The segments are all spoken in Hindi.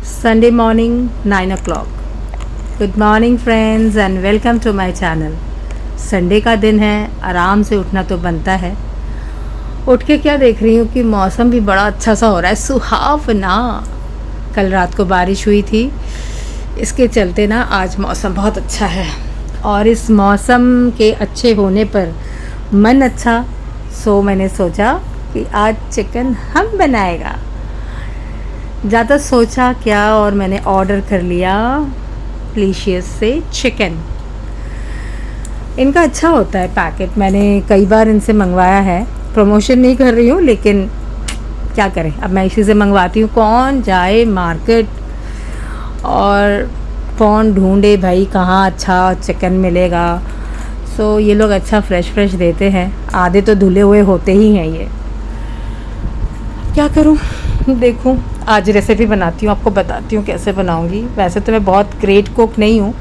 Sunday morning 9 o'clock. Good morning friends and welcome to my channel. Sunday का दिन है, आराम से उठना तो बनता है। उठ के क्या देख रही हूँ कि मौसम भी बड़ा अच्छा सा हो रहा है, सुहावना। कल रात को बारिश हुई थी, इसके चलते ना आज मौसम बहुत अच्छा है। और इस मौसम के अच्छे होने पर मन अच्छा, सो मैंने सोचा कि आज चिकन हम बनाएगा। ज़्यादा सोचा क्या और मैंने ऑर्डर कर लिया डिलीशियस से चिकन। इनका अच्छा होता है पैकेट, मैंने कई बार इनसे मंगवाया है। प्रमोशन नहीं कर रही हूँ लेकिन क्या करें, अब मैं इसी से मंगवाती हूँ। कौन जाए मार्केट और कौन ढूंढे भाई कहाँ अच्छा चिकन मिलेगा। सो ये लोग अच्छा फ्रेश देते हैं, आधे तो धुले हुए होते ही हैं। ये क्या करूँ, देखूँ आज रेसिपी बनाती हूँ, आपको बताती हूँ कैसे बनाऊँगी। वैसे तो मैं बहुत ग्रेट कुक नहीं हूँ,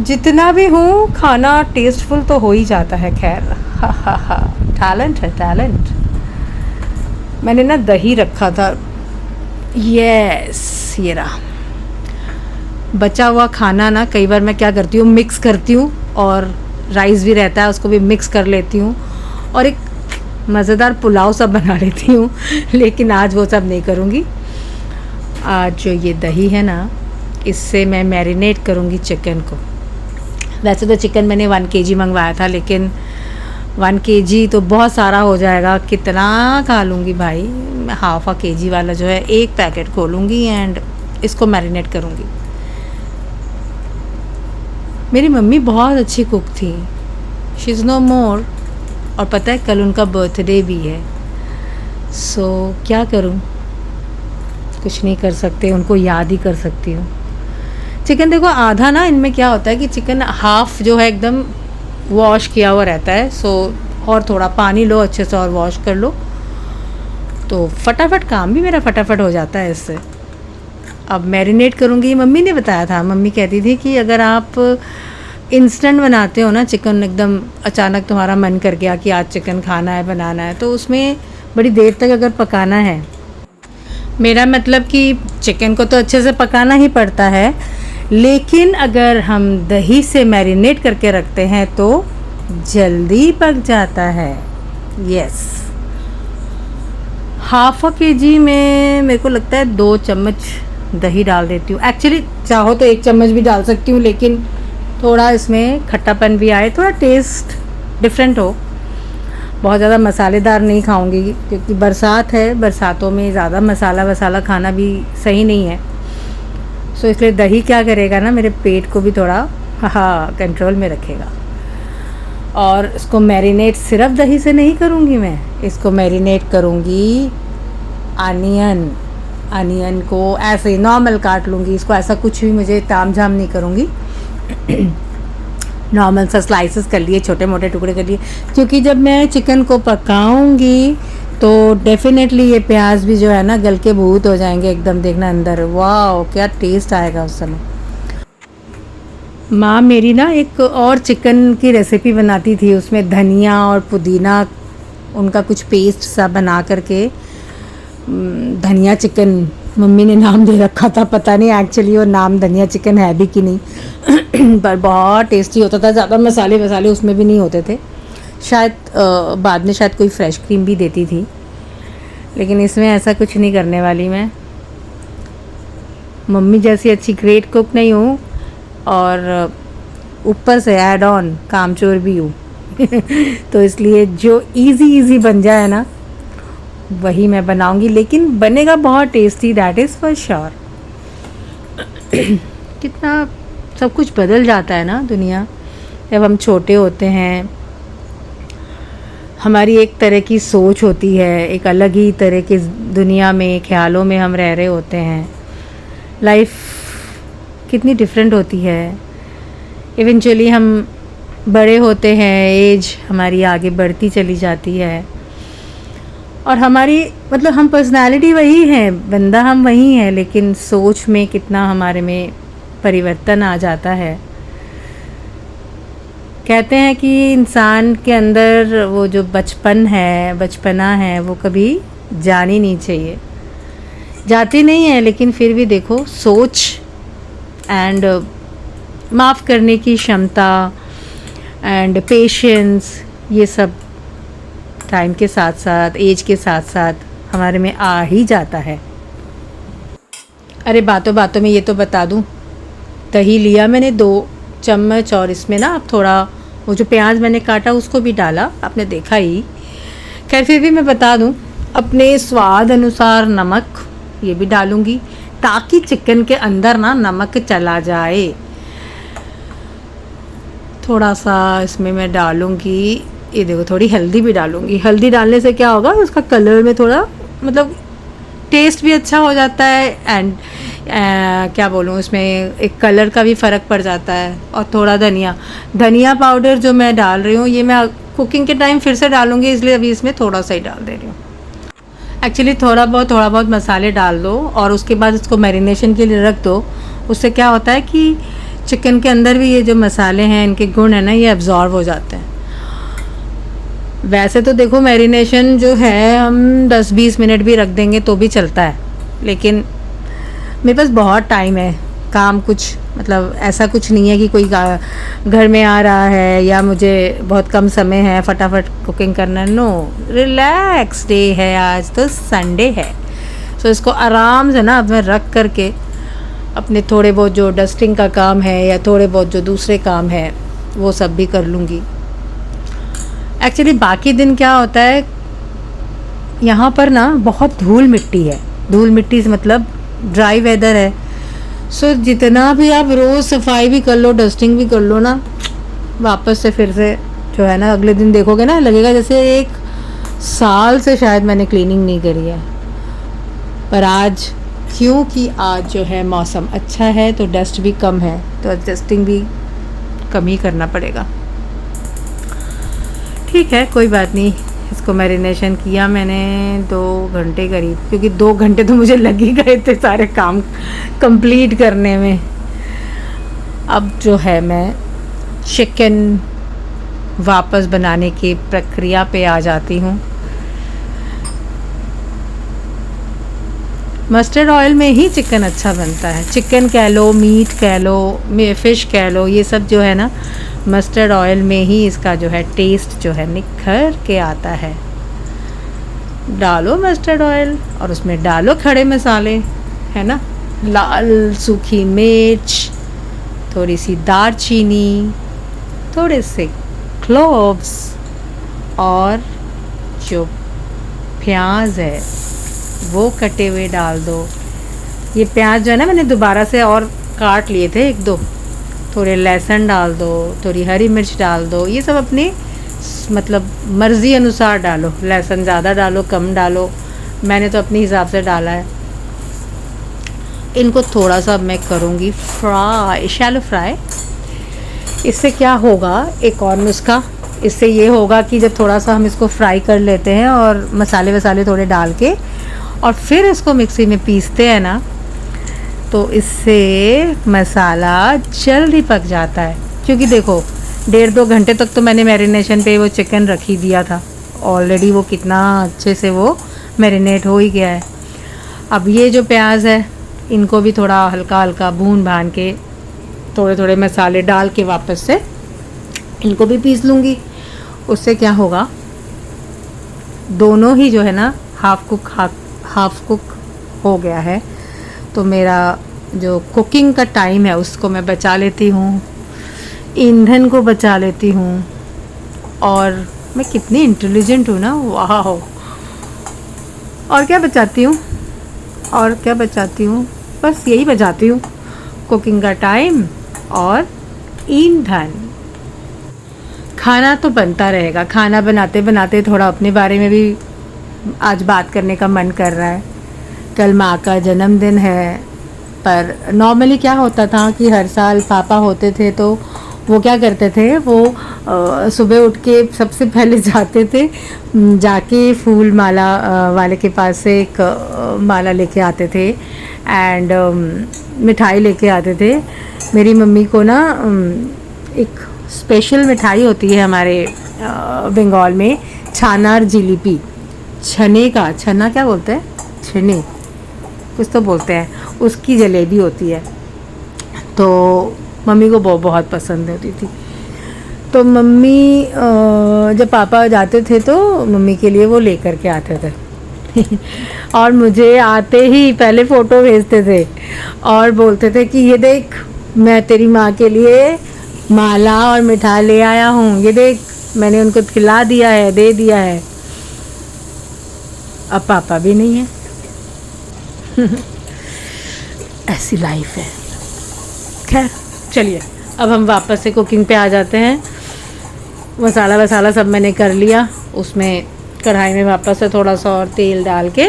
जितना भी हूँ खाना टेस्टफुल तो हो ही जाता है। खैर हा, टैलेंट है टैलेंट। मैंने ना दही रखा था, यस ये रहा। बचा हुआ खाना ना कई बार मैं क्या करती हूँ, मिक्स करती हूँ, और राइस भी रहता है उसको भी मिक्स कर लेती हूँ और एक मज़ेदार पुलाव सब बना लेती हूँ। लेकिन आज वो सब नहीं करूँगी। आज जो ये दही है ना, इससे मैं मैरिनेट करूँगी चिकन को। वैसे तो चिकन मैंने 1 kg मंगवाया था, लेकिन 1 kg तो बहुत सारा हो जाएगा, कितना खा लूँगी भाई। मैं ½ kg वाला जो है एक पैकेट खोलूँगी एंड इसको मैरिनेट करूँगी। मेरी मम्मी बहुत अच्छी कुक थी, शी इज़ नो मोर। और पता है कल उनका बर्थडे भी है। सो क्या करूं, कुछ नहीं कर सकते, उनको याद ही कर सकती हूँ। चिकन देखो आधा ना, इनमें क्या होता है कि चिकन हाफ़ जो है एकदम वॉश किया हुआ रहता है। सो और थोड़ा पानी लो अच्छे से और वॉश कर लो, तो फटाफट काम भी मेरा फटाफट हो जाता है इससे। अब मैरिनेट करूँगी, मम्मी ने बताया था। मम्मी कहती थी कि अगर आप इंस्टेंट बनाते हो ना चिकन, एकदम अचानक तुम्हारा मन कर गया कि आज चिकन खाना है बनाना है, तो उसमें बड़ी देर तक अगर पकाना है, मेरा मतलब कि चिकन को तो अच्छे से पकाना ही पड़ता है, लेकिन अगर हम दही से मैरिनेट करके रखते हैं तो जल्दी पक जाता है। यस, ½ kg में मेरे को लगता है 2 चम्मच दही डाल देती हूँ। एक्चुअली चाहो तो 1 चम्मच भी डाल सकती हूँ, लेकिन थोड़ा इसमें खट्टापन भी आए, थोड़ा टेस्ट डिफरेंट हो। बहुत ज़्यादा मसालेदार नहीं खाऊंगी क्योंकि बरसात है, बरसातों में ज़्यादा मसाला खाना भी सही नहीं है। सो इसलिए दही क्या करेगा ना, मेरे पेट को भी थोड़ा कंट्रोल में रखेगा। और इसको मैरिनेट सिर्फ दही से नहीं करूँगी मैं, इसको मैरिनेट करूँगी अनियन को ऐसे नॉर्मल काट लूँगी इसको। ऐसा कुछ भी मुझे ताम झाम नहीं करूँगी, नॉर्मल सा स्लाइसेस कर लिए, छोटे मोटे टुकड़े कर लिए, क्योंकि जब मैं चिकन को पकाऊंगी तो डेफिनेटली ये प्याज भी जो है ना गल के भूत हो जाएंगे एकदम। देखना अंदर, वाह क्या टेस्ट आएगा उस समय। माँ मेरी ना एक और चिकन की रेसिपी बनाती थी, उसमें धनिया और पुदीना उनका कुछ पेस्ट सा बना करके, धनिया चिकन मम्मी ने नाम दे रखा था। पता नहीं एक्चुअली वो नाम धनिया चिकन है भी कि नहीं पर बहुत टेस्टी होता था। ज़्यादा मसाले उसमें भी नहीं होते थे। शायद बाद में शायद कोई फ्रेश क्रीम भी देती थी, लेकिन इसमें ऐसा कुछ नहीं करने वाली मैं। मम्मी जैसी अच्छी ग्रेट कुक नहीं हूँ, और ऊपर से ऐड ऑन कामचोर भी हूँ तो इसलिए जो इजी बन जाए ना वही मैं बनाऊंगी, लेकिन बनेगा बहुत tasty, that is for sure. कितना सब कुछ बदल जाता है ना दुनिया। जब हम छोटे होते हैं, हमारी एक तरह की सोच होती है, एक अलग ही तरह की दुनिया में ख्यालों में हम रह रहे होते हैं। लाइफ कितनी डिफरेंट होती है। इवेंचुअली हम बड़े होते हैं, एज हमारी आगे बढ़ती चली जाती है, और हमारी मतलब हम पर्सनालिटी वही है, बंदा हम वही हैं, लेकिन सोच में कितना हमारे में परिवर्तन आ जाता है। कहते हैं कि इंसान के अंदर वो जो बचपना है वो कभी जानी नहीं चाहिए। जाती नहीं है, लेकिन फिर भी देखो सोच एंड माफ़ करने की क्षमता एंड पेशेंस, ये सब टाइम के साथ साथ, एज के साथ साथ हमारे में आ ही जाता है। अरे बातों बातों में ये तो बता दूँ, दही लिया मैंने 2 चम्मच, और इसमें ना अब थोड़ा वो जो प्याज मैंने काटा उसको भी डाला, आपने देखा ही। खैर फिर भी मैं बता दूँ, अपने स्वाद अनुसार नमक ये भी डालूँगी, ताकि चिकन के अंदर ना नमक चला जाए। थोड़ा सा इसमें मैं डालूँगी, ये देखो थोड़ी हल्दी भी डालूँगी। हल्दी डालने से क्या होगा, उसका कलर में थोड़ा मतलब टेस्ट भी अच्छा हो जाता है, एंड क्या बोलूँ, इसमें एक कलर का भी फ़र्क पड़ जाता है। और थोड़ा धनिया पाउडर जो मैं डाल रही हूँ, ये मैं कुकिंग के टाइम फिर से डालूँगी, इसलिए अभी इसमें थोड़ा सा ही डाल दे रही हूँ। एक्चुअली थोड़ा बहुत मसाले डाल दो और उसके बाद इसको मैरिनेशन के लिए रख दो। उससे क्या होता है कि चिकन के अंदर भी ये जो मसाले हैं, इनके गुण है ना, ये एब्जॉर्ब हो जाते हैं। वैसे तो देखो मैरिनेशन जो है हम 10-20 मिनट भी रख देंगे तो भी चलता है, लेकिन मेरे पास बहुत टाइम है, काम कुछ मतलब ऐसा कुछ नहीं है कि कोई घर में आ रहा है या मुझे बहुत कम समय है फटाफट कुकिंग करना। नो, रिलैक्स डे है, आज तो संडे है। सो इसको आराम से ना अब मैं रख करके अपने थोड़े बहुत जो डस्टिंग का काम है या थोड़े बहुत जो दूसरे काम है वो सब भी कर लूँगी। एक्चुअली बाकी दिन क्या होता है, यहाँ पर ना बहुत धूल मिट्टी है। धूल मिट्टी से मतलब ड्राई वेदर है। सो जितना भी आप रोज़ सफाई भी कर लो, डस्टिंग भी कर लो ना, वापस से फिर से जो है ना, अगले दिन देखोगे ना, लगेगा जैसे 1 साल से शायद मैंने क्लीनिंग नहीं करी है। पर आज क्योंकि आज जो है मौसम अच्छा है तो डस्ट भी कम है, तो डस्टिंग भी कम ही करना पड़ेगा। ठीक है, कोई बात नहीं। इसको मैरिनेशन किया मैंने 2 घंटे करीब, क्योंकि 2 घंटे तो मुझे लग ही गए थे सारे काम कंप्लीट करने में। अब जो है मैं चिकन वापस बनाने की प्रक्रिया पे आ जाती हूँ। मस्टर्ड ऑयल में ही चिकन अच्छा बनता है। चिकन कह लो, मीट कह लो, फ़िश कह लो, ये सब जो है ना, मस्टर्ड ऑयल में ही इसका जो है टेस्ट जो है निखर के आता है। डालो मस्टर्ड ऑयल और उसमें डालो खड़े मसाले, है ना, लाल सूखी मिर्च, थोड़ी सी दालचीनी, थोड़े से क्लोव्स, और जो प्याज है वो कटे हुए डाल दो। ये प्याज जो है ना, मैंने दोबारा से और काट लिए थे 1-2। थोड़े लहसुन डाल दो, थोड़ी हरी मिर्च डाल दो। ये सब अपनी मतलब मर्ज़ी अनुसार डालो, लहसुन ज़्यादा डालो कम डालो, मैंने तो अपने हिसाब से डाला है। इनको थोड़ा सा मैं करूँगी फ्राई, शैलो फ्राई। इससे क्या होगा, एक और नुस्खा, इससे ये होगा कि जब थोड़ा सा हम इसको फ्राई कर लेते हैं और मसाले वसाले थोड़े डाल के और फिर इसको मिक्सी में पीसते हैं ना, तो इससे मसाला जल्दी पक जाता है। क्योंकि देखो 1.5-2 घंटे तक तो मैंने मैरिनेशन पे वो चिकन रख ही दिया था, ऑलरेडी वो कितना अच्छे से वो मैरिनेट हो ही गया है। अब ये जो प्याज है, इनको भी थोड़ा हल्का हल्का भून भान के थोड़े थोड़े मसाले डाल के वापस से इनको भी पीस लूँगी। उससे क्या होगा, दोनों ही जो है ना हाफ कुक हो गया है, तो मेरा जो कुकिंग का टाइम है उसको मैं बचा लेती हूँ, ईंधन को बचा लेती हूँ। और मैं कितनी इंटेलिजेंट हूँ ना, वाह। और क्या बचाती हूँ, और क्या बचाती हूँ, बस यही बचाती हूँ, कुकिंग का टाइम और ईंधन। खाना तो बनता रहेगा, खाना बनाते बनाते थोड़ा अपने बारे में भी आज बात करने का मन कर रहा है। कल माँ का जन्मदिन है, पर नॉर्मली क्या होता था कि हर साल पापा होते थे तो वो क्या करते थे, वो सुबह उठ के सबसे पहले जाते थे, जाके फूल माला वाले के पास से एक माला लेके आते थे एंड मिठाई लेके आते थे। मेरी मम्मी को ना एक स्पेशल मिठाई होती है हमारे बंगाल में, छानार जिलीपी, छने का, छना क्या बोलते हैं, छने कुछ तो बोलते हैं, उसकी जलेबी होती है। तो मम्मी को बहुत पसंद होती थी। तो मम्मी जब पापा जाते थे तो मम्मी के लिए वो लेकर के आते थे और मुझे आते ही पहले फ़ोटो भेजते थे और बोलते थे कि ये देख, मैं तेरी माँ के लिए माला और मिठाई ले आया हूँ, ये देख मैंने उनको खिला दिया है, दे दिया है। अब पापा भी नहीं है ऐसी लाइफ है। खैर चलिए, अब हम वापस से कुकिंग पे आ जाते हैं। मसाला वसाला सब मैंने कर लिया। उसमें कढ़ाई में वापस से थोड़ा सा और तेल डाल के,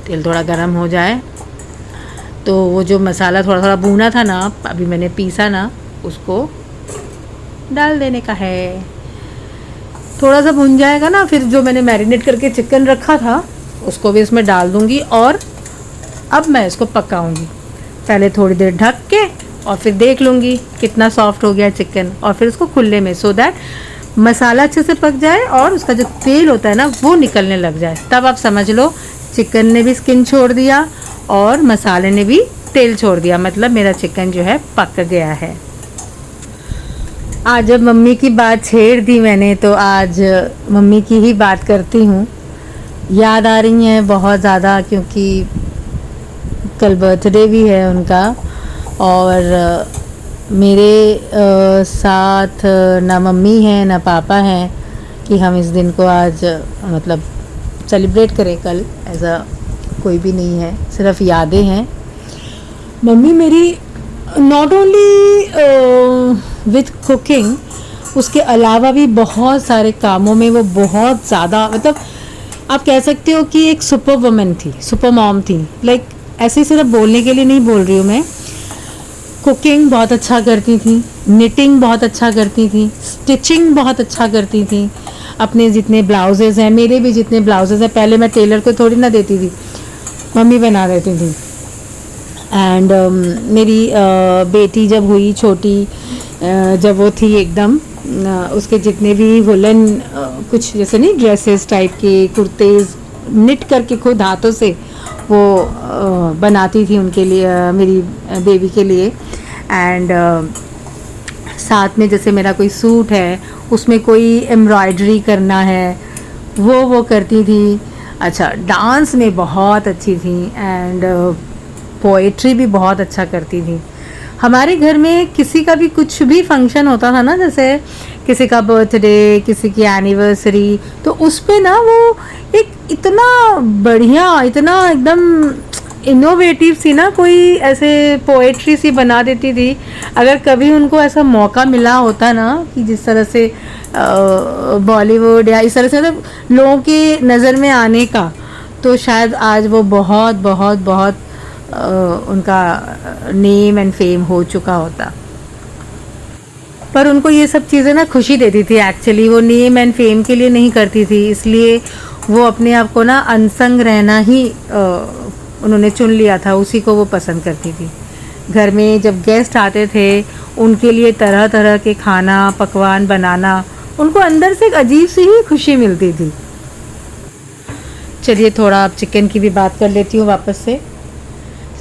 तेल थोड़ा गर्म हो जाए तो वो जो मसाला थोड़ा थोड़ा भूना था ना, अभी मैंने पीसा ना, उसको डाल देने का है। थोड़ा सा भुन जाएगा ना, फिर जो मैंने मैरिनेट करके चिकन रखा था उसको भी इसमें डाल दूँगी और अब मैं इसको पकाऊंगी। पहले थोड़ी देर ढक के और फिर देख लूँगी कितना सॉफ्ट हो गया चिकन, और फिर उसको खुले में, सो दैट मसाला अच्छे से पक जाए और उसका जो तेल होता है ना वो निकलने लग जाए। तब आप समझ लो चिकन ने भी स्किन छोड़ दिया और मसाले ने भी तेल छोड़ दिया, मतलब मेरा चिकन जो है पक गया है। आज जब मम्मी की बात छेड़ दी मैंने, तो आज मम्मी की ही बात करती हूँ। याद आ रही हैं बहुत ज़्यादा, क्योंकि कल बर्थडे भी है उनका और मेरे साथ ना मम्मी हैं ना पापा हैं कि हम इस दिन को आज मतलब सेलिब्रेट करें। कल ऐसा कोई भी नहीं है, सिर्फ यादें हैं। मम्मी मेरी नॉट ओनली विथ कुकिंग, उसके अलावा भी बहुत सारे कामों में वो बहुत ज़्यादा, मतलब आप कह सकते हो कि एक सुपर वुमन थी, सुपर मॉम थी। लाइक ऐसे सिर्फ बोलने के लिए नहीं बोल रही हूँ मैं। कुकिंग बहुत अच्छा करती थी, निटिंग बहुत अच्छा करती थी, स्टिचिंग बहुत अच्छा करती थी। अपने जितने ब्लाउजेज़ हैं, मेरे भी जितने ब्लाउजेज़ हैं, पहले मैं टेलर को थोड़ी ना देती थी, मम्मी बना देती थी। एंड मेरी बेटी जब हुई छोटी, जब वो थी एकदम, उसके जितने भी वुलन कुछ जैसे नहीं ड्रेसेस टाइप के, कुर्तेज़ निट करके खुद हाथों से वो बनाती थी उनके लिए, मेरी बेबी के लिए। एंड साथ में जैसे मेरा कोई सूट है उसमें कोई एम्ब्रॉयडरी करना है, वो करती थी। अच्छा, डांस में बहुत अच्छी थी एंड पोएट्री भी बहुत अच्छा करती थी। हमारे घर में किसी का भी कुछ भी फंक्शन होता था ना, जैसे किसी का बर्थडे, किसी की एनिवर्सरी, तो उस पे ना वो एक इतना बढ़िया, इतना एकदम इनोवेटिव सी ना, कोई ऐसे पोएट्री सी बना देती थी। अगर कभी उनको ऐसा मौका मिला होता ना कि जिस तरह से बॉलीवुड या इस तरह से मतलब लोगों की नज़र में आने का, तो शायद आज वो बहुत बहुत बहुत उनका नेम एंड फेम हो चुका होता। पर उनको ये सब चीज़ें ना खुशी देती थी एक्चुअली, वो नेम एंड फेम के लिए नहीं करती थी, इसलिए वो अपने आप को ना अनसंग रहना ही उन्होंने चुन लिया था, उसी को वो पसंद करती थी। घर में जब गेस्ट आते थे उनके लिए तरह तरह के खाना पकवान बनाना, उनको अंदर से एक अजीब सी ही खुशी मिलती थी। चलिए थोड़ा अब चिकन की भी बात कर लेती हूँ वापस से।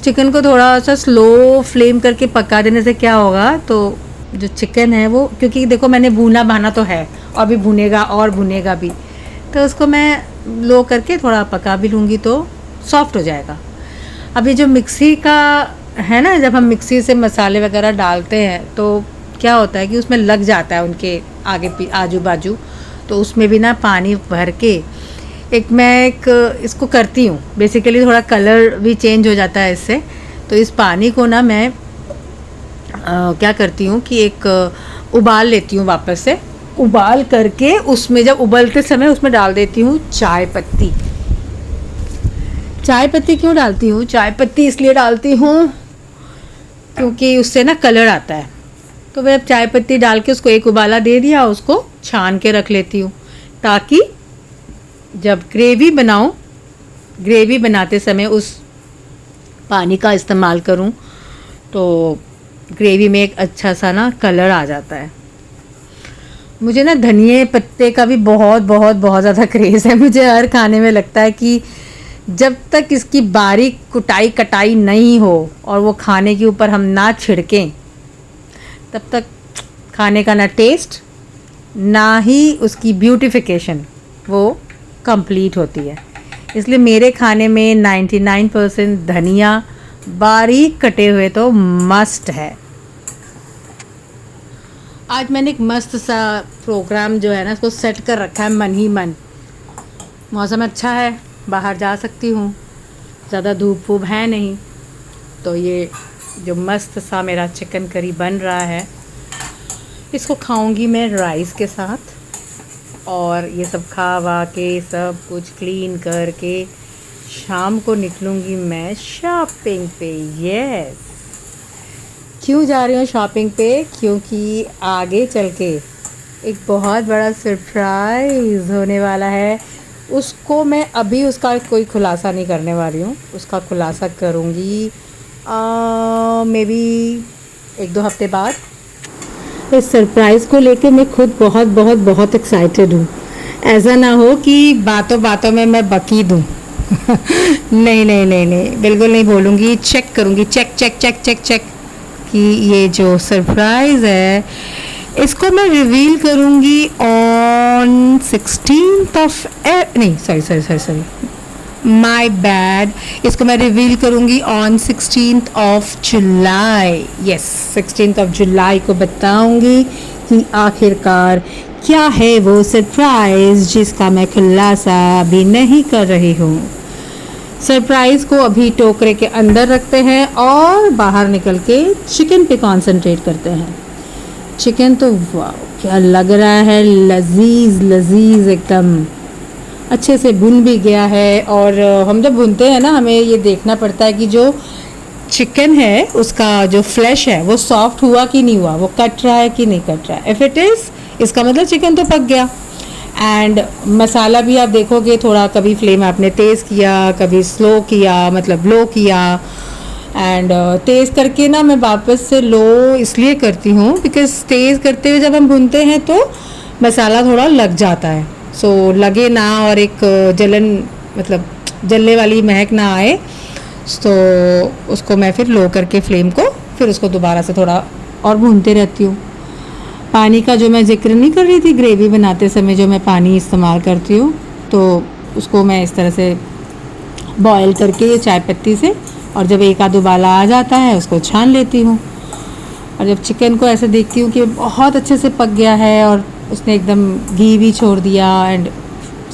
चिकन को थोड़ा सा स्लो फ्लेम करके पका देने से क्या होगा, तो जो चिकन है वो, क्योंकि देखो मैंने भुना भाना तो है और भी भुनेगा और भुनेगा भी, तो उसको मैं लो करके थोड़ा पका भी लूँगी तो सॉफ्ट हो जाएगा। अभी जो मिक्सी का है ना, जब हम मिक्सी से मसाले वगैरह डालते हैं तो क्या होता है कि उसमें लग जाता है उनके आगे आजू बाजू, तो उसमें भी ना पानी भर के मैं इसको करती हूँ। बेसिकली थोड़ा कलर भी चेंज हो जाता है इससे। तो इस पानी को ना मैं क्या करती हूँ कि एक उबाल लेती हूँ वापस से। उबाल करके उसमें जब उबलते समय उसमें डाल देती हूँ चाय पत्ती। चाय पत्ती क्यों डालती हूँ? चाय पत्ती इसलिए डालती हूँ क्योंकि उससे ना कलर आता है। तो मैं चाय पत्ती डाल के उसको एक उबाला दे दिया, उसको छान के रख लेती हूँ, ताकि जब ग्रेवी बनाऊँ, ग्रेवी बनाते समय उस पानी का इस्तेमाल करूँ तो ग्रेवी में एक अच्छा सा ना कलर आ जाता है। मुझे ना धनिए पत्ते का भी बहुत बहुत बहुत ज़्यादा क्रेज़ है। मुझे हर खाने में लगता है कि जब तक इसकी बारीक कुटाई कटाई नहीं हो और वो खाने के ऊपर हम ना छिड़कें, तब तक खाने का ना टेस्ट ना ही उसकी ब्यूटिफिकेशन वो कंप्लीट होती है। इसलिए मेरे खाने में 99% धनिया बारीक कटे हुए तो मस्ट है। आज मैंने एक मस्त सा प्रोग्राम जो है ना उसको सेट कर रखा है मन ही मन। मौसम अच्छा है, बाहर जा सकती हूँ, ज़्यादा धूप वूप है नहीं, तो ये जो मस्त सा मेरा चिकन करी बन रहा है इसको खाऊंगी मैं राइस के साथ। और ये सब खा वा के सब कुछ क्लीन करके शाम को निकलूँगी मैं शॉपिंग पे। यस, क्यों जा रही हूँ शॉपिंग पे? क्योंकि आगे चल के एक बहुत बड़ा सरप्राइज़ होने वाला है। उसको मैं अभी उसका कोई खुलासा नहीं करने वाली हूँ, उसका खुलासा करूँगी मे बी 1-2 हफ्ते बाद। इस सरप्राइज़ को लेके मैं खुद बहुत बहुत बहुत एक्साइटेड हूँ। ऐसा ना हो कि बातों बातों में मैं बकी दूँ। नहीं नहीं नहीं नहीं, बिल्कुल नहीं बोलूँगी। चेक करूँगी, check check check check check कि ये जो सरप्राइज़ है इसको मैं रिवील करूँगी ऑन 16th ऑफ नहीं सॉरी माय बैड, इसको मैं रिवील करूँगी on 16th of July. Yes, 16th of July को बताऊँगी कि आखिरकार क्या है वो सरप्राइज़ जिसका मैं खुलासा अभी नहीं कर रही हूँ। सरप्राइज़ को अभी टोकरे के अंदर रखते हैं और बाहर निकल के चिकन पे कंसंट्रेट करते हैं। चिकन तो वाह क्या लग रहा है, लजीज लजीज एकदम अच्छे से भुन भी गया है। और हम जब भुनते हैं ना, हमें ये देखना पड़ता है कि जो चिकन है उसका जो फ्लैश है वो सॉफ्ट हुआ कि नहीं हुआ, वो कट रहा है कि नहीं कट रहा है। इफ़ इट इज़, इसका मतलब चिकन तो पक गया। एंड मसाला भी आप देखोगे थोड़ा, कभी फ्लेम आपने तेज़ किया, कभी स्लो किया, मतलब लो किया। एंड तेज़ करके ना मैं वापस से लो इसलिए करती हूँ बिकॉज़ तेज़ करते हुए जब हम भूनते हैं तो मसाला थोड़ा लग जाता है, सो लगे ना और एक जलन मतलब जलने वाली महक ना आए। तो उसको मैं फिर लो करके फ्लेम को फिर उसको दोबारा से थोड़ा और भूनते रहती हूँ। पानी का जो मैं जिक्र नहीं कर रही थी, ग्रेवी बनाते समय जो मैं पानी इस्तेमाल करती हूँ, तो उसको मैं इस तरह से बॉयल करके चाय पत्ती से, और जब एक आध उबाला आ जाता है उसको छान लेती हूँ। और जब चिकन को ऐसे देखती हूँ कि बहुत अच्छे से पक गया है और उसने एकदम घी भी छोड़ दिया एंड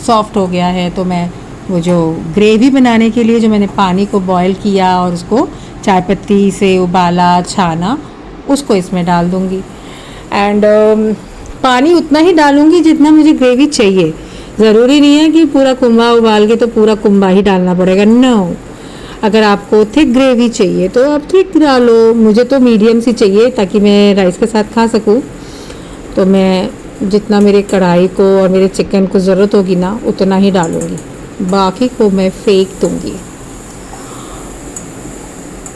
सॉफ्ट हो गया है, तो मैं वो जो ग्रेवी बनाने के लिए जो मैंने पानी को बॉयल किया और उसको चाय पत्ती से उबाला छाना, उसको इसमें डाल दूँगी। एंड पानी उतना ही डालूँगी जितना मुझे ग्रेवी चाहिए। ज़रूरी नहीं है कि पूरा कुम्भा उबाल के तो पूरा कुम्भा ही डालना पड़ेगा, नो। अगर आपको थिक ग्रेवी चाहिए तो आप थिक डालो, मुझे तो मीडियम सी चाहिए ताकि मैं राइस के साथ खा सकूं। तो मैं जितना मेरे कढ़ाई को और मेरे चिकन को ज़रूरत होगी ना उतना ही डालूँगी, बाकी को मैं फेंक दूँगी।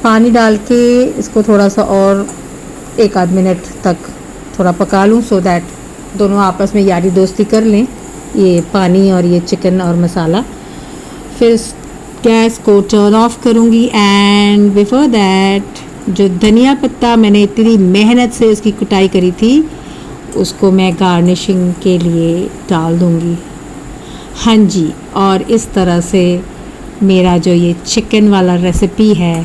पानी डाल के इसको थोड़ा सा और 1-आध मिनट तक थोड़ा पका लूँ, सो दैट दोनों आपस में यारी दोस्ती कर लें, ये पानी और ये चिकन और मसाला। फिर गैस को टर्न ऑफ करूँगी एंड बिफोर दैट जो धनिया पत्ता मैंने इतनी मेहनत से उसकी कुटाई करी थी उसको मैं गार्निशिंग के लिए डाल दूँगी। हाँ जी, और इस तरह से मेरा जो ये चिकन वाला रेसिपी है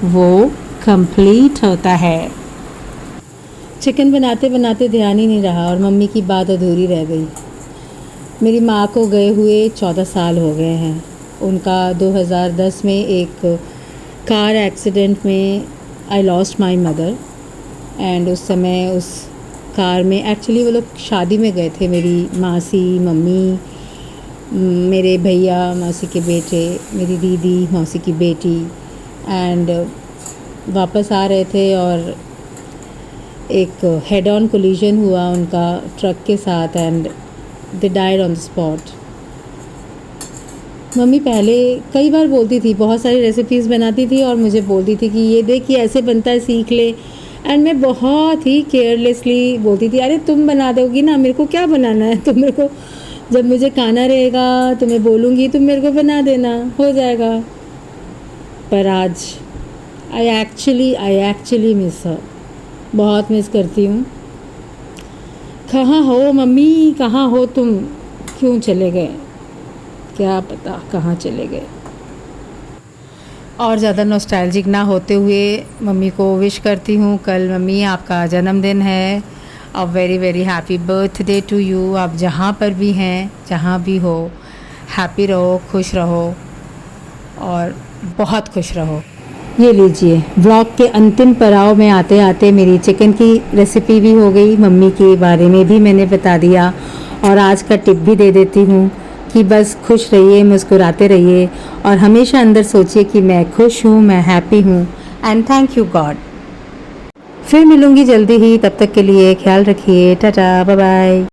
वो कंप्लीट होता है। चिकन बनाते बनाते ध्यान ही नहीं रहा और मम्मी की बात अधूरी रह गई। मेरी माँ को गए हुए 14 साल हो गए हैं। उनका 2010 में एक कार एक्सीडेंट में I lost my mother. And उस समय उस कार में एक्चुअली वो लोग शादी में गए थे, मेरी मासी, मम्मी, मेरे भैया, मासी के बेटे, मेरी दीदी, मौसी की बेटी। एंड वापस आ रहे थे और एक हेड ऑन कोलिजन हुआ उनका ट्रक के साथ and they died on the spot. Mummy पहले कई बार बोलती थी, बहुत सारी रेसिपीज़ बनाती थी और मुझे बोलती थी कि ये देख ये ऐसे बनता है, सीख ले। एंड मैं बहुत ही केयरलेसली बोलती थी, अरे तुम बना दोगी ना, मेरे को क्या बनाना है, तुम मेरे को जब मुझे खाना रहेगा तो मैं बोलूँगी तुम मेरे को बना देना, हो जाएगा। पर आज आई एक्चुअली मिस हर, बहुत मिस करती हूँ। कहाँ हो मम्मी, कहाँ हो तुम, क्यों चले गए, क्या पता कहाँ चले गए। और ज़्यादा नॉस्टैल्जिक ना होते हुए मम्मी को विश करती हूँ, कल मम्मी आपका जन्मदिन है। A very very happy birthday to you. आप जहाँ पर भी हैं, जहाँ भी हो, हैप्पी रहो, खुश रहो और बहुत खुश रहो। ये लीजिए, व्लॉग के अंतिम पड़ाव में आते आते मेरी चिकन की रेसिपी भी हो गई, मम्मी के बारे में भी मैंने बता दिया और आज का टिप भी दे देती हूँ कि बस खुश रहिए, मुस्कुराते रहिए और हमेशा अंदर सोचिए कि मैं खुश हूँ, मैं हैप्पी हूँ एंड थैंक यू गॉड। फिर मिलूँगी जल्दी ही, तब तक के लिए ख्याल रखिए, टाटा, बाय बाय।